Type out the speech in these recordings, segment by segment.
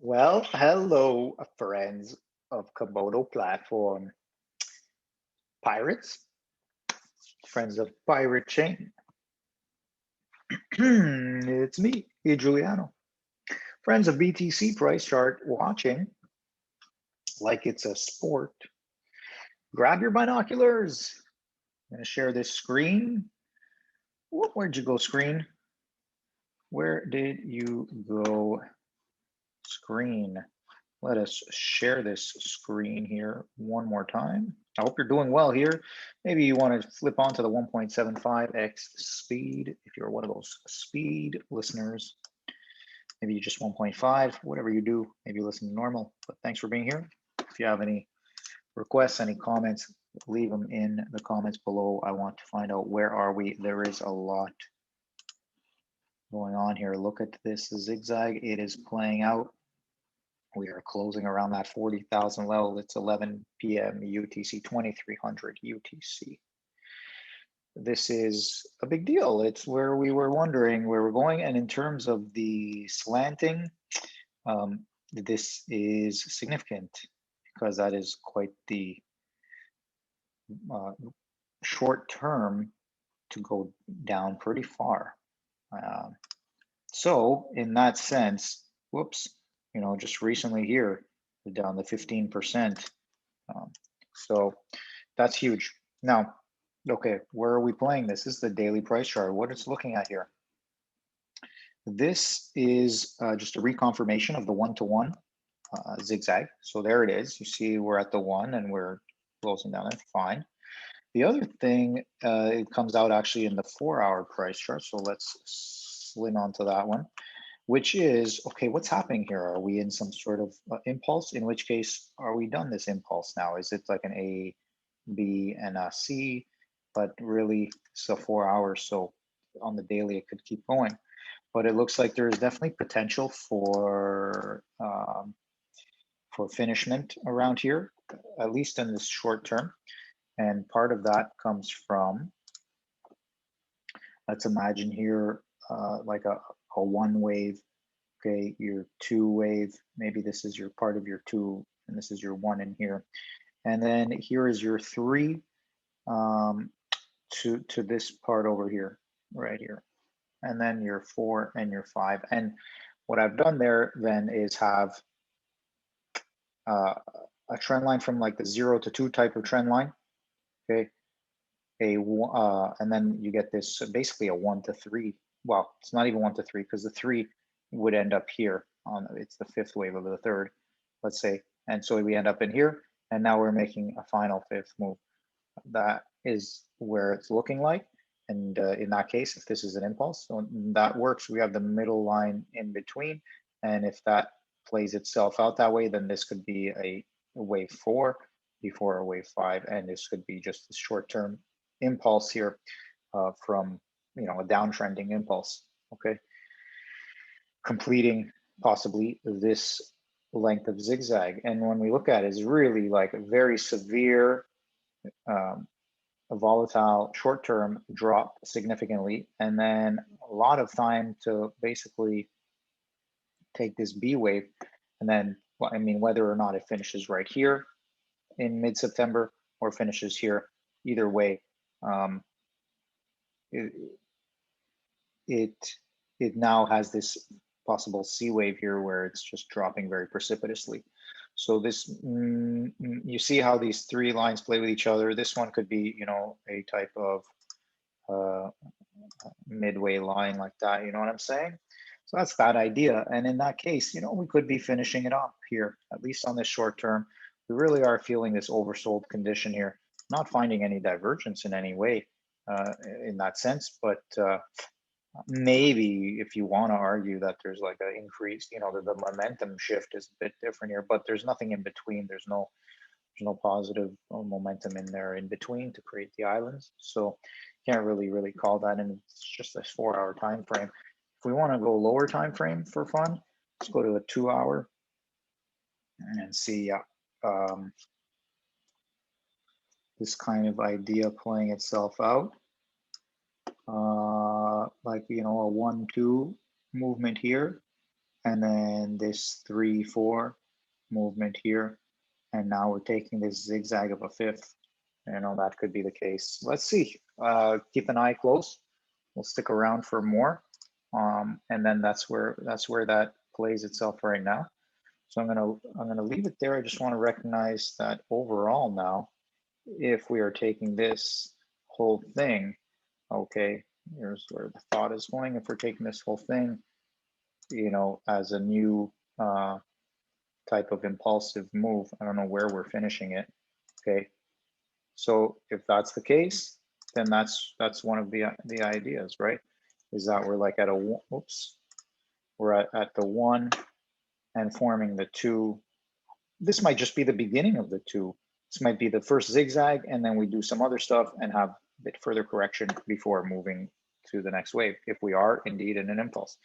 Well, hello, friends of Komodo platform. Pirates, friends of Pirate Chain. It's me, Giuliano. Friends of BTC price chart watching like it's a sport. Grab your binoculars. I'm going to share this screen. Where'd you go, screen? Where did you go, screen? Let us share this screen here one more time. I hope you're doing well here. Maybe you want to flip on to the 1.75x speed if you're one of those speed listeners. Maybe you just 1.5, whatever you do, maybe listen to normal. But thanks for being here. If you have any requests, any comments, leave them in the comments below. I want to find out where are we. There is a lot going on here. Look at this zigzag. It is playing out. We are closing around that 40,000 level. It's 11 p.m. UTC, 2300 UTC. This is a big deal. It's where we were wondering where we're going. And in terms of the slanting, this is significant because that is quite the short term to go down pretty far. So in that sense, whoops, just recently here, down to 15%. So that's huge. Now, okay, where are we playing this? This is the daily price chart. What it's looking at here. This is just a reconfirmation of the one-to-one zigzag. So there it is. You see we're at the one and we're closing down it, fine. The other thing, it comes out actually in the 4-hour price chart. So let's slim onto that one, which is, okay, what's happening here? Are we in some sort of impulse? In which case, are we done this impulse now? Is it like an A, B, and a C? But really, it's a 4 hours. So on the daily, it could keep going. But it looks like there's definitely potential for finishment around here, at least in this short term. And part of that comes from, let's imagine here, like a one wave, okay, your two wave, maybe this is your part of your two, and this is your one in here. And then here is your three to this part over here, right here. And then your four and your five. And what I've done there then is have a trend line from like the 0 to 2 type of trend line, okay? And then you get this basically a 1 to 3. Well, it's not even 1 to 3 because the 3 would end up here on, it's the fifth wave of the third, let's say. And so we end up in here, and now we're making a final fifth move. That is where it's looking like. And in that case, if this is an impulse, so that works. We have the middle line in between. And if that plays itself out that way, then this could be a wave 4 before a wave 5. And this could be just a short-term impulse here from, a downtrending impulse, okay? Completing possibly this length of zigzag. And when we look at it, it's really like a very severe, a volatile short-term drop significantly, and then a lot of time to basically take this B wave. And then, well, I mean, whether or not it finishes right here in mid-September or finishes here, either way, it now has this possible C wave here where it's just dropping very precipitously. So this, you see how these three lines play with each other. This one could be, a type of midway line like that, you know what I'm saying? So that's that idea. And in that case, we could be finishing it up here, at least on this short term. We really are feeling this oversold condition here, not finding any divergence in any way in that sense, but maybe if you want to argue that there's like an increase, the momentum shift is a bit different here, but there's nothing in between. There's no positive momentum in there in between to create the islands. So can't really call that, and it's just a 4-hour time frame. If we want to go lower time frame for fun, let's go to a 2-hour and see this kind of idea playing itself out. Like, a 1-2 movement here, and then this 3-4 movement here, and now we're taking this zigzag of a fifth. You know, that could be the case. Let's see. Keep an eye close. We'll stick around for more, and then that's where that plays itself right now. So I'm gonna leave it there. I just want to recognize that overall now, if we are taking this whole thing, okay, here's where the thought is going. If we're taking this whole thing, you know, as a new type of impulsive move, I don't know where we're finishing it. Okay, so if that's the case, then that's one of the ideas, right? Is that we're like at a, oops, we're at the 1 and forming the 2. This might just be the beginning of the 2. This might be the first zigzag, and then we do some other stuff and have a bit further correction before moving to the next wave, if we are indeed in an impulse.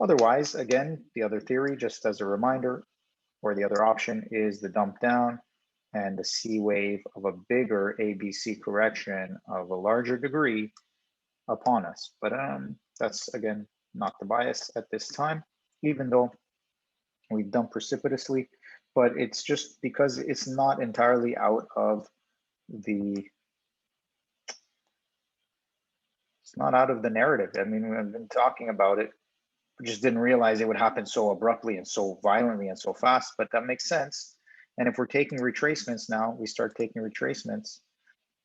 Otherwise, again, the other theory, just as a reminder, or the other option is the dump down and the C wave of a bigger ABC correction of a larger degree upon us. But that's, again, not the bias at this time, even though we've dumped precipitously, but it's just because it's not entirely out of the, it's not out of the narrative. I mean, we've been talking about it. We just didn't realize it would happen so abruptly and so violently and so fast, but that makes sense. And if we're taking retracements now, we start taking retracements.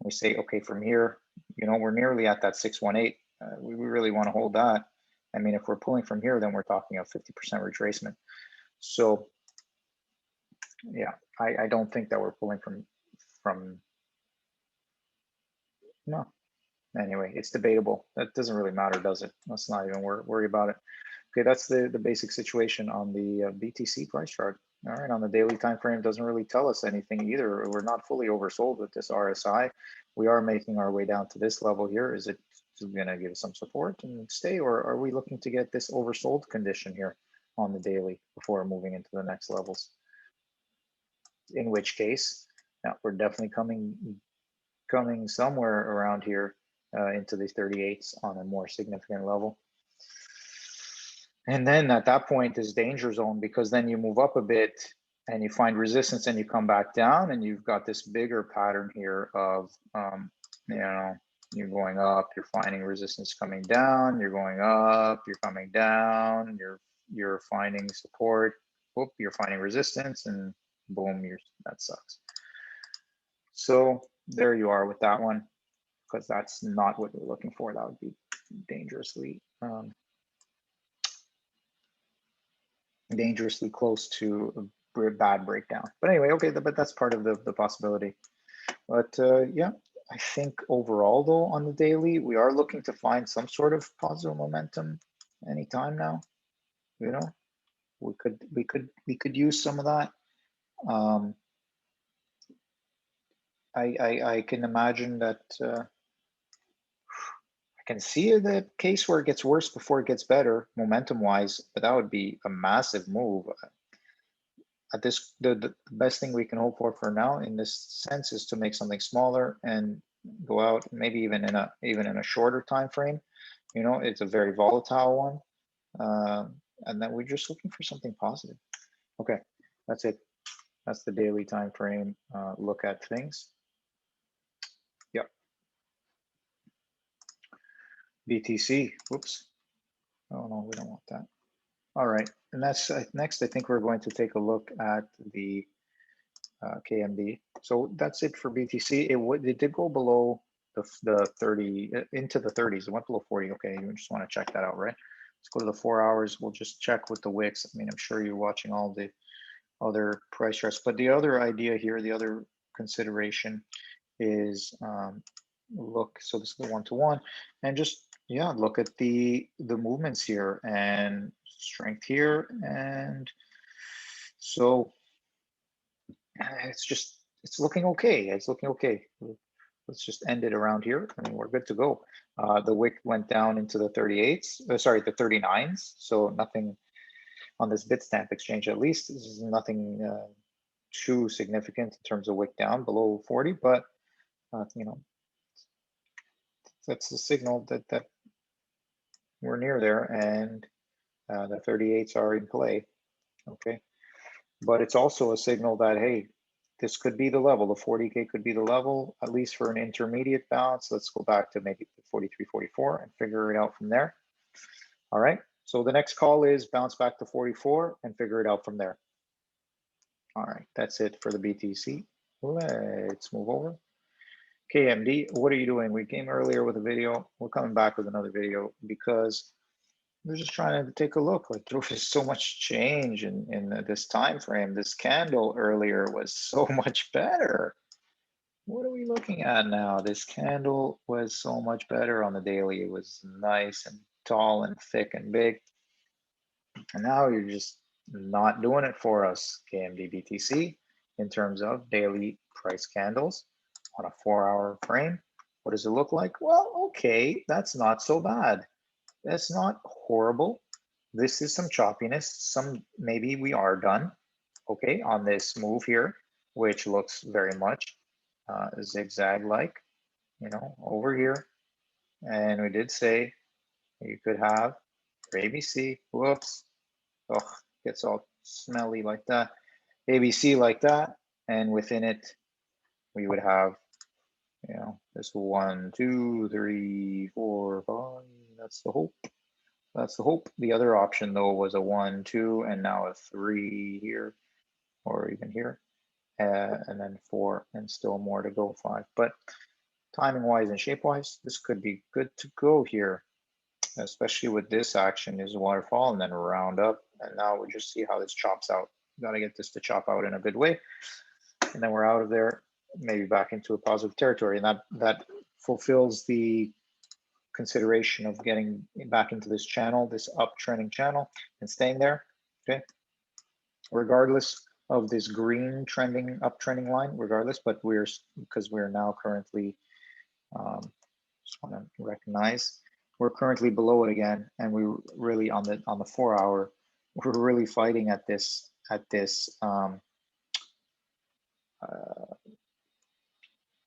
We say, okay, from here, you know, we're nearly at that 618. We really want to hold that. I mean, if we're pulling from here, then we're talking a 50% retracement. So yeah, I don't think that we're pulling from, no. Anyway, it's debatable. That doesn't really matter, does it? Let's not even worry about it. Okay, that's the basic situation on the BTC price chart. All right, on the daily time frame, doesn't really tell us anything either. We're not fully oversold with this RSI. We are making our way down to this level here. Is it going to give us some support and stay, or are we looking to get this oversold condition here on the daily before moving into the next levels? In which case, now we're definitely coming somewhere around here into these 38s on a more significant level. And then at that point is danger zone, because then you move up a bit and you find resistance and you come back down, and you've got this bigger pattern here of, you know, you're going up, you're finding resistance coming down, you're going up, you're coming down, you're finding support, whoop, you're finding resistance, and boom, that sucks. So there you are with that one, because that's not what we're looking for. That would be dangerously close to a bad breakdown. But anyway, okay, but that's part of the possibility. But yeah, I think overall though on the daily, we are looking to find some sort of positive momentum anytime now. You know, we could use some of that. I can imagine that I can see the case where it gets worse before it gets better momentum wise, but that would be a massive move. At this, the best thing we can hope for now in this sense is to make something smaller and go out, maybe even in a shorter time frame. You know, it's a very volatile one, and then we're just looking for something positive. Okay, that's it. That's the daily time frame look at things. Yep. BTC. Whoops. Oh no, we don't want that. All right, and that's next. I think we're going to take a look at the KMD. So that's it for BTC. It did go below the 30 into the 30s. It went below 40. Okay, you just want to check that out, right? Let's go to the 4 hours. We'll just check with the wicks. I mean, I'm sure you're watching all the other price charts, but the other idea here, the other consideration is look. So this is the 1-to-1, and just look at the movements here and strength here, and so it's looking okay. It's looking okay. Let's just end it around here. I mean, we're good to go. The wick went down into the 38s, sorry, the 39s. So nothing on this Bitstamp exchange, at least. This is nothing too significant in terms of wick down below 40, but you know, that's the signal that we're near there, and The 38s are in play, okay? But it's also a signal that, hey, this could be the level. The 40K could be the level, at least for an intermediate bounce. Let's go back to maybe 43, 44 and figure it out from there. All right, so the next call is bounce back to 44 and figure it out from there. All right, that's it for the BTC. Let's move over. KMD, what are you doing? We came earlier with a video. We're coming back with another video because we're just trying to take a look. Like, there was so much change in this time frame. This candle earlier was so much better. What are we looking at now? This candle was so much better on the daily. It was nice and tall and thick and big. And now you're just not doing it for us, KMD BTC, in terms of daily price candles on a 4-hour frame. What does it look like? Well, okay, that's not so bad. That's not horrible. This is some choppiness. Maybe we are done, okay, on this move here, which looks very much zigzag-like, you know, over here. And we did say you could have ABC. Whoops. Oh, gets all smelly like that. ABC like that, and within it, we would have, you know, this 1, 2, 3, 4, 5. That's the hope. That's the hope. The other option though was a 1, 2, and now a 3 here, or even here, and then 4, and still more to go, 5. But timing wise and shape wise, this could be good to go here, especially with this action is waterfall and then round up. And now we'll just see how this chops out. Got to get this to chop out in a good way. And then we're out of there, maybe back into a positive territory. And that fulfills the consideration of getting back into this channel, this uptrending channel, and staying there, okay? Regardless of this green trending, uptrending line, regardless, but because we're now currently, just want to recognize, we're currently below it again, and we really on the 4-hour, we're really fighting at this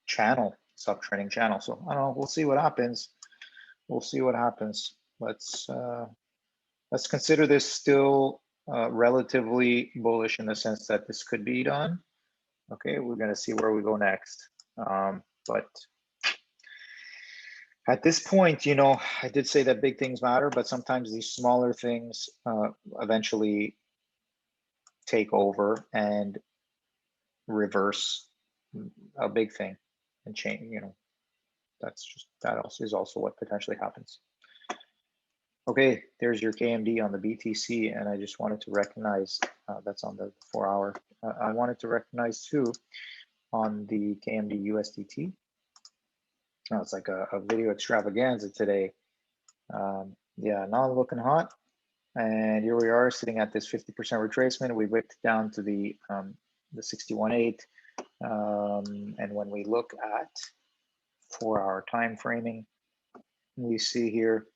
channel, subtrending channel. So I don't know. We'll see what happens. We'll see what happens. Let's consider this still relatively bullish in the sense that this could be done. Okay, we're going to see where we go next. But at this point, you know, I did say that big things matter, but sometimes these smaller things eventually take over and reverse a big thing and change, you know, that is also what potentially happens. Okay, there's your KMD on the BTC, and I just wanted to recognize that's on the 4-hour. I wanted to recognize too on the KMD USDT. Oh, it's like a video extravaganza today. Yeah, not looking hot. And here we are sitting at this 50% retracement. We whipped down to the 61.8. And when we look at 4-hour time framing, we see here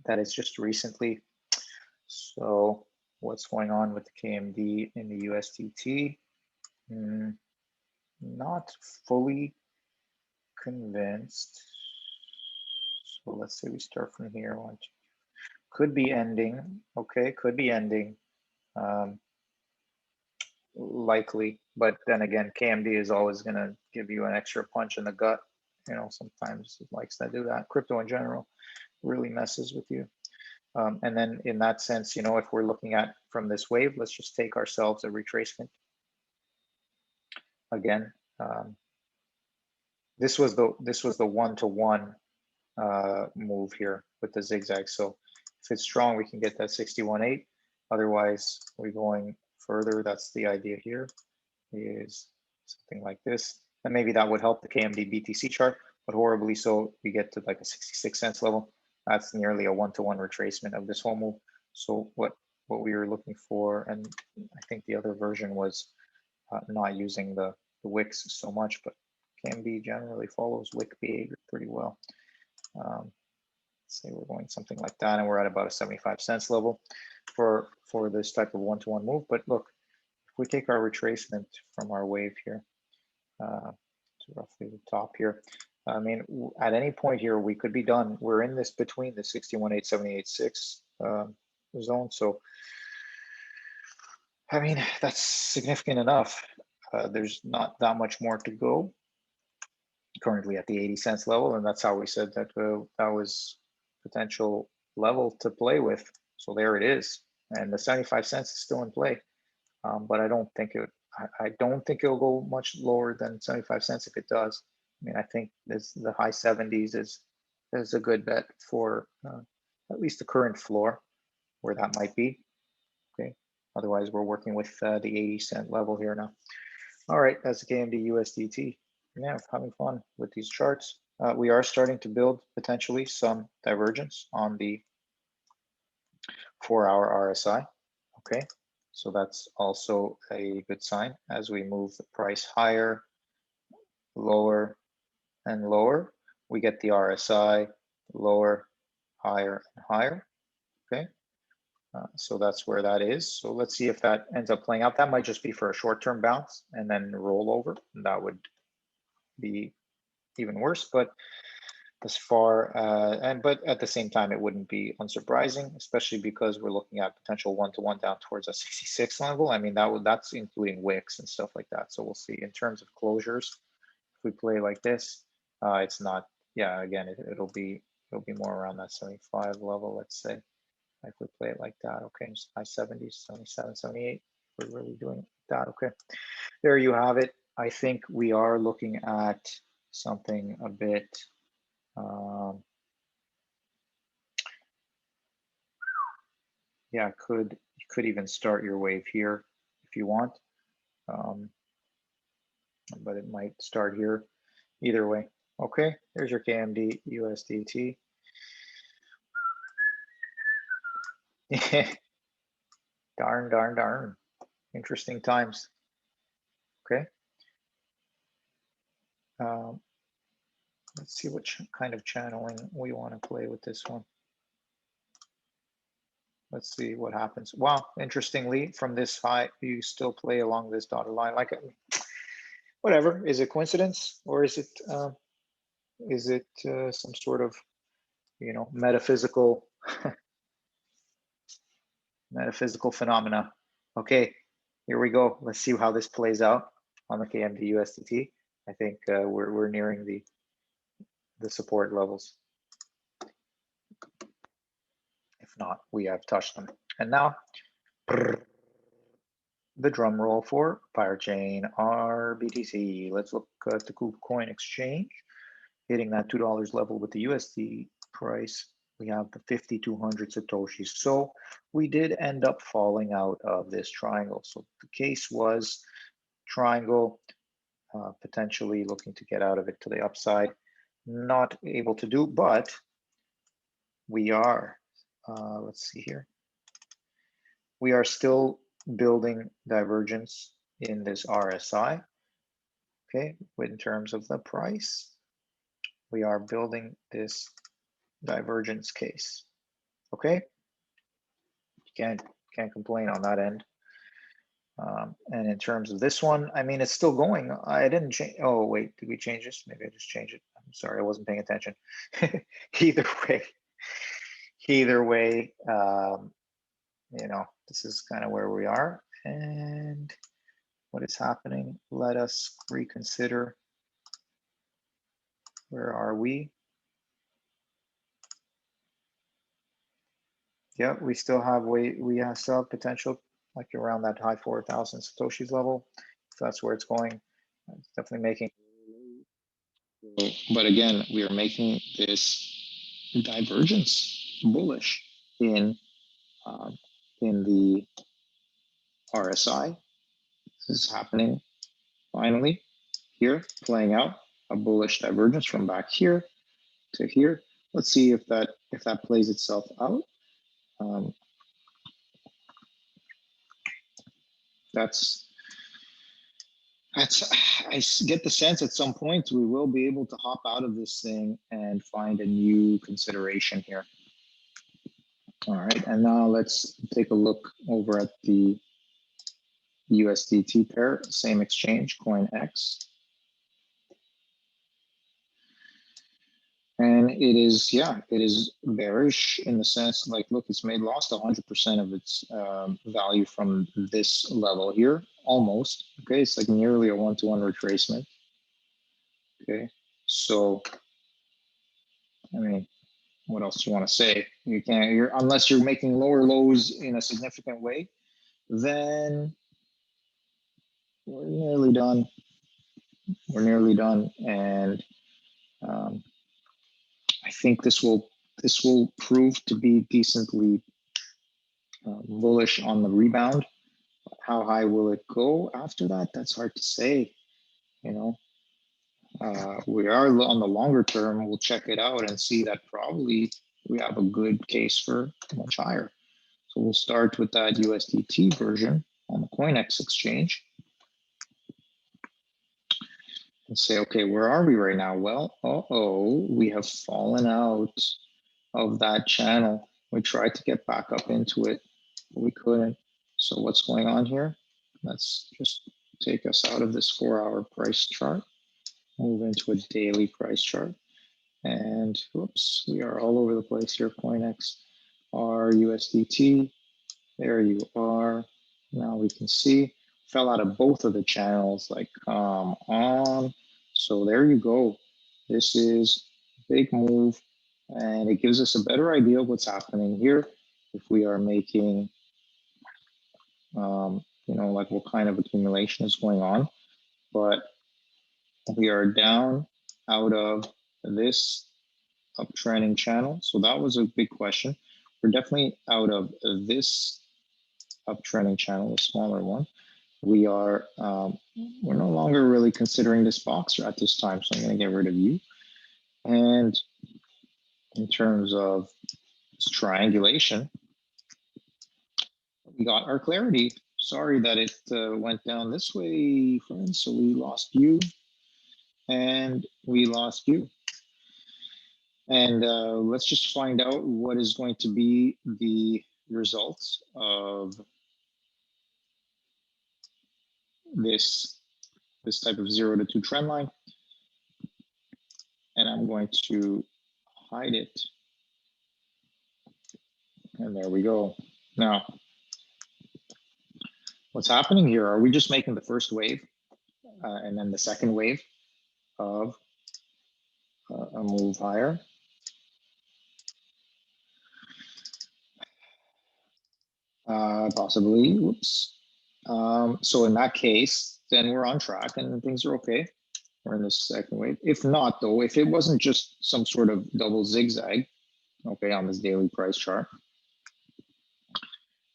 that it's just recently. So what's going on with the KMD in the USDT? Not fully convinced. So let's say we start from here. Could be ending. Okay, could be ending. Likely, but then again, KMD is always going to give you an extra punch in the gut. You know, sometimes it likes to do that. Crypto in general really messes with you. And then in that sense, you know, if we're looking at from this wave, let's just take ourselves a retracement. Again, this was the 1-to-1 move here with the zigzag. So if it's strong, we can get that 61.8. Otherwise, we're going further. That's the idea here, is something like this. And maybe that would help the KMD BTC chart, but horribly so, we get to like a 66 cents level. That's nearly a 1-to-1 retracement of this whole move. So what we were looking for, and I think the other version was not using the wicks so much, but KMD generally follows wick behavior pretty well. Let's say we're going something like that, and we're at about a 75 cents level for this type of 1-to-1 move. But look, if we take our retracement from our wave here to roughly the top here, I mean, at any point here, we could be done. We're in this between the 61.8, 78.6 zone. So, I mean, that's significant enough. There's not that much more to go. Currently at the 80 cents level, and that's how we said that that was potential level to play with. So there it is, and the 75 cents is still in play. But I don't think I don't think it'll go much lower than 75 cents if it does. I mean, I think the high 70s is a good bet for at least the current floor, where that might be. Okay. Otherwise, we're working with the 80 cent level here now. All right, that's the KMD USDT. Yeah, having fun with these charts. We are starting to build potentially some divergence on the 4-hour RSI. Okay, so that's also a good sign as we move the price higher, lower, and lower. We get the RSI lower, higher, and higher. Okay, so that's where that is. So let's see if that ends up playing out. That might just be for a short-term bounce and then roll over. That would be even worse, but as far but at the same time, it wouldn't be unsurprising, especially because we're looking at potential one-to-one down towards a 66 level. I mean, that's including wicks and stuff like that. So we'll see. In terms of closures, if we play like this, it's not. Yeah, again, it'll be more around that 75 level. Let's say if we play it like that. Okay, just high 70s, 77, 78. We're really doing it like that. Okay, there you have it. I think we are looking at something a bit. Yeah, you could even start your wave here if you want, but it might start here either way. Okay, there's your KMD USDT. Darn. Interesting times. Okay. Let's see what kind of channeling we want to play with this one. Let's see what happens. Wow, interestingly, from this high, you still play along this dotted line. Like, whatever. Is it coincidence, or is it some sort of, metaphysical phenomena? Okay, here we go. Let's see how this plays out on the KMD USDT. I think we're nearing the support levels. If not, we have touched them. And now, the drum roll for Parachain BTC. Let's look at the KuCoin exchange, hitting that $2 level with the USD price. We have the 5,200 Satoshis. So we did end up falling out of this triangle. So the case was triangle, potentially looking to get out of it to the upside. Not able to do, but we are, let's see here. We are still building divergence in this RSI. Okay, in terms of the price, we are building this divergence case. Okay, can't complain on that end. And in terms of this one, I mean, it's still going. I didn't change. Oh wait, did we change this? Maybe I just changed it. I'm sorry, I wasn't paying attention. Either way, this is kind of where we are. And what is happening? Let us reconsider. Where are we? Yeah, we still have potential, like around that high 4,000 Satoshis level. If that's where it's going, it's definitely making. But again, we are making this divergence bullish in the RSI. This is happening finally here, playing out a bullish divergence from back here to here. Let's see if that plays itself out. I get the sense at some point we will be able to hop out of this thing and find a new consideration here. All right, and now let's take a look over at the USDT pair, same exchange, CoinX. And it is, yeah, it is bearish in the sense like, look, it's lost 100% of its value from this level here, almost. Okay, it's like nearly a one-to-one retracement. Okay, so I mean, what else do you want to say? You can't, unless you're making lower lows in a significant way, then we're nearly done. We're nearly done, and I think this will prove to be decently bullish on the rebound. How high will it go after that? That's hard to say. You know, we are on the longer term. We'll check it out and see that probably we have a good case for much higher. So we'll start with that USDT version on the CoinEx exchange and say, okay, where are we right now? Well, we have fallen out of that channel. We tried to get back up into it, but we couldn't. So what's going on here? Let's just take us out of this 4-hour price chart, move into a daily price chart. And whoops, we are all over the place here. CoinEx, USDT, there you are. Now we can see, fell out of both of the channels, like come on. So there you go. This is a big move, and it gives us a better idea of what's happening here. If we are making, you know, like what kind of accumulation is going on, but we are down out of this uptrending channel. So that was a big question. We're definitely out of this uptrending channel, a smaller one. We are, we're no longer really considering this boxer at this time. So I'm going to get rid of you. And in terms of this triangulation, we got our clarity. Sorry that it went down this way, friends. So we lost you and we lost you. And let's just find out what is going to be the results of this type of 0 to 2 trend line. And I'm going to hide it. And there we go. Now, what's happening here? Are we just making the first wave and then the second wave of a move higher? Possibly. Whoops. So in that case, then we're on track and things are okay. We're in the second wave. If not, though, if it wasn't just some sort of double zigzag, okay, on this daily price chart,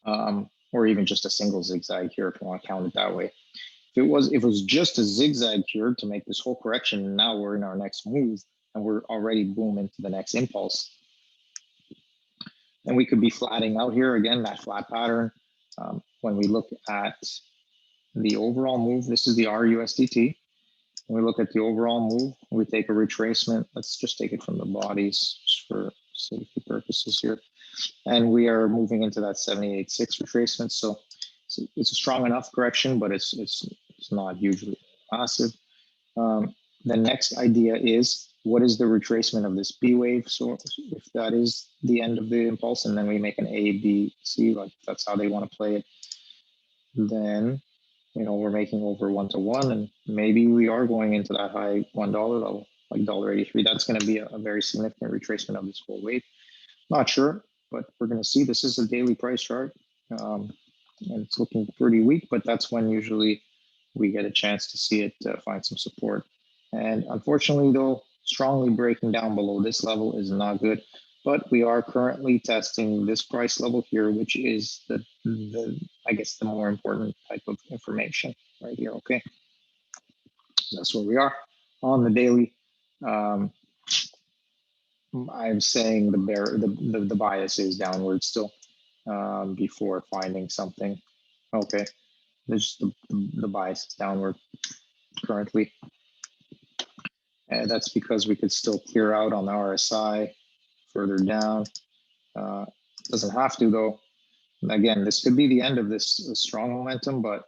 or even just a single zigzag here, if you want to count it that way. If it was just a zigzag here to make this whole correction, and now we're in our next move, and we're already boom into the next impulse. And we could be flatting out here again, that flat pattern. When we look at the overall move, this is the RUSDT. When we look at the overall move, we take a retracement. Let's just take it from the bodies just for safety purposes here. And we are moving into that 78.6 retracement. So it's a strong enough correction, but it's not hugely massive. The next idea is, what is the retracement of this B wave? So if that is the end of the impulse, and then we make an A, B, C, like that's how they want to play it, then, you know, we're making over 1-to-1, and maybe we are going into that high $1 level, like $1.83. That's going to be a very significant retracement of this whole wave. Not sure, but we're going to see. This is a daily price chart, and it's looking pretty weak, but that's when usually we get a chance to see it find some support. And unfortunately, though, strongly breaking down below this level is not good. But we are currently testing this price level here, which is the I guess the more important type of information right here. Okay, that's where we are on the daily. I'm saying the bias is downward still before finding something. Okay, there's the bias is downward currently. And that's because we could still clear out on the RSI further down. Doesn't have to though. Again, this could be the end of this strong momentum, but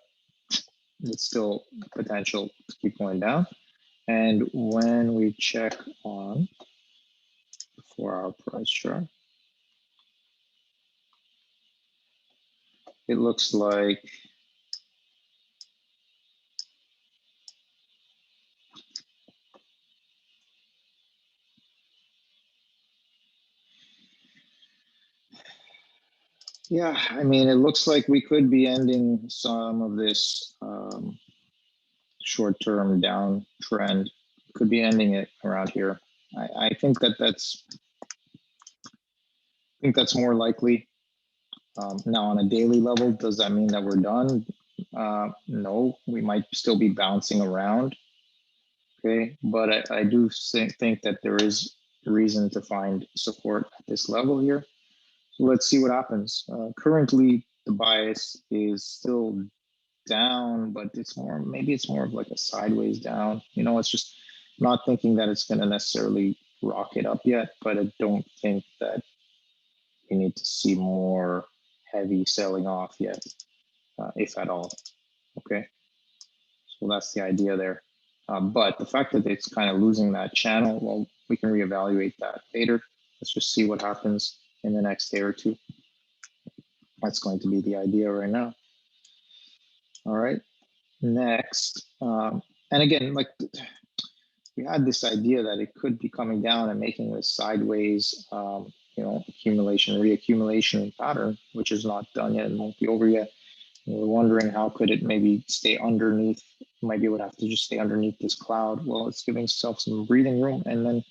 it's still potential to keep going down. And when we check on 4-hour price chart. It looks like yeah, I mean, it looks like we could be ending some of this short-term downtrend. Could be ending it around here. I think that's more likely. Now, on a daily level, does that mean that we're done? No, we might still be bouncing around. Okay, but I do think that there is reason to find support at this level here. So let's see what happens. Currently, the bias is still down, but it's more, maybe it's more of like a sideways down. You know, it's just not thinking that it's going to necessarily rocket up yet, but I don't think that we need to see more heavy selling off yet, if at all. Okay, so that's the idea there. But the fact that it's kind of losing that channel, well, we can reevaluate that later. Let's just see what happens in the next day or two. That's going to be the idea right now. All right, next. And again, like we had this idea that it could be coming down and making this sideways, you know, accumulation, reaccumulation pattern, which is not done yet and won't be over yet. And we're wondering how could it maybe stay underneath, might be able to have to just stay underneath this cloud. Well, it's giving itself some breathing room and then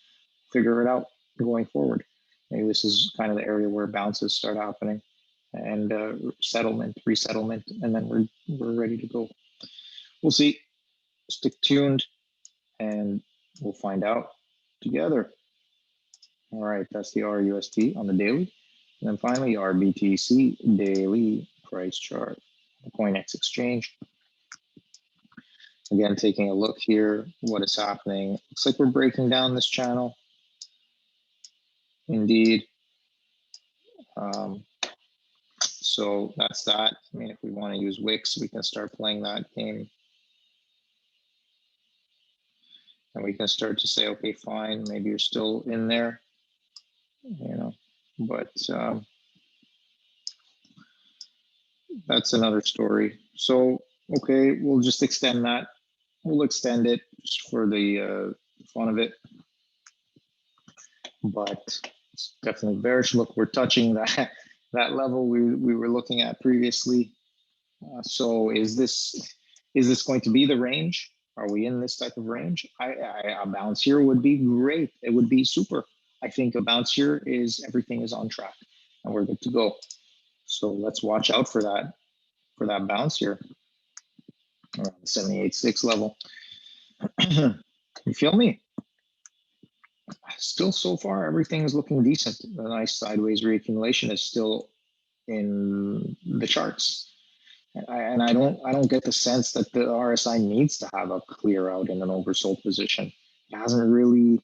figure it out going forward. Maybe this is kind of the area where bounces start happening and settlement, resettlement, and then we're ready to go. We'll see. Stick tuned and we'll find out together. All right, that's the RUST on the daily. And then finally, our BTC daily price chart, the CoinEx exchange. Again, taking a look here, what is happening. Looks like we're breaking down this channel. Indeed. So that's that. I mean, if we want to use Wix, we can start playing that game. And we can start to say, okay, fine, maybe you're still in there, you know, but that's another story. So, okay, we'll just extend that. We'll extend it just for the fun of it. But it's definitely bearish. Look, we're touching that level we were looking at previously. So is this going to be the range? Are we in this type of range? A bounce here would be great. It would be super. I think a bounce here is everything is on track and we're good to go. So let's watch out for that bounce here around the 78.6 level. You feel me? Still, so far, everything is looking decent. The nice sideways reaccumulation is still in the charts. And I don't get the sense that the RSI needs to have a clear out in an oversold position. It hasn't really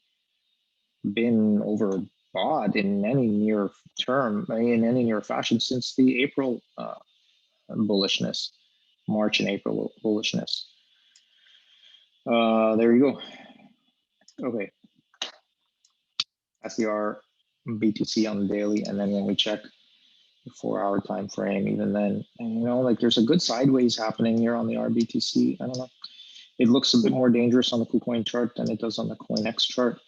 been overbought in any near term, in any near fashion since the April bullishness, March and April bullishness. There you go. Okay. That's the R BTC on the daily. And then when we check the 4-hour time frame, even then, and you know, like there's a good sideways happening here on the RBTC. I don't know. It looks a bit more dangerous on the KuCoin chart than it does on the CoinEx chart.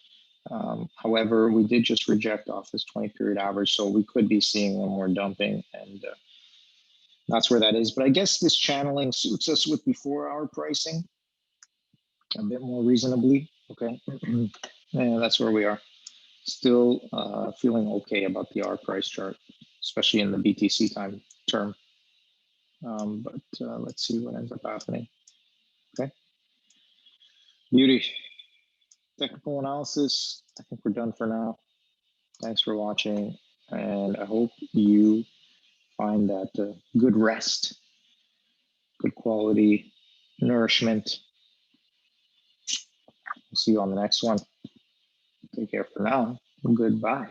However, we did just reject off this 20-period average, so we could be seeing one more dumping, and that's where that is. But I guess this channeling suits us with the 4-hour pricing a bit more reasonably. Okay, and that's where we are. Still feeling okay about the R price chart, especially in the BTC time term. But let's see what ends up happening. Okay. Beauty. Technical analysis. I think we're done for now. Thanks for watching. And I hope you find that good rest, good quality nourishment. We'll see you on the next one. Take care for now. Goodbye.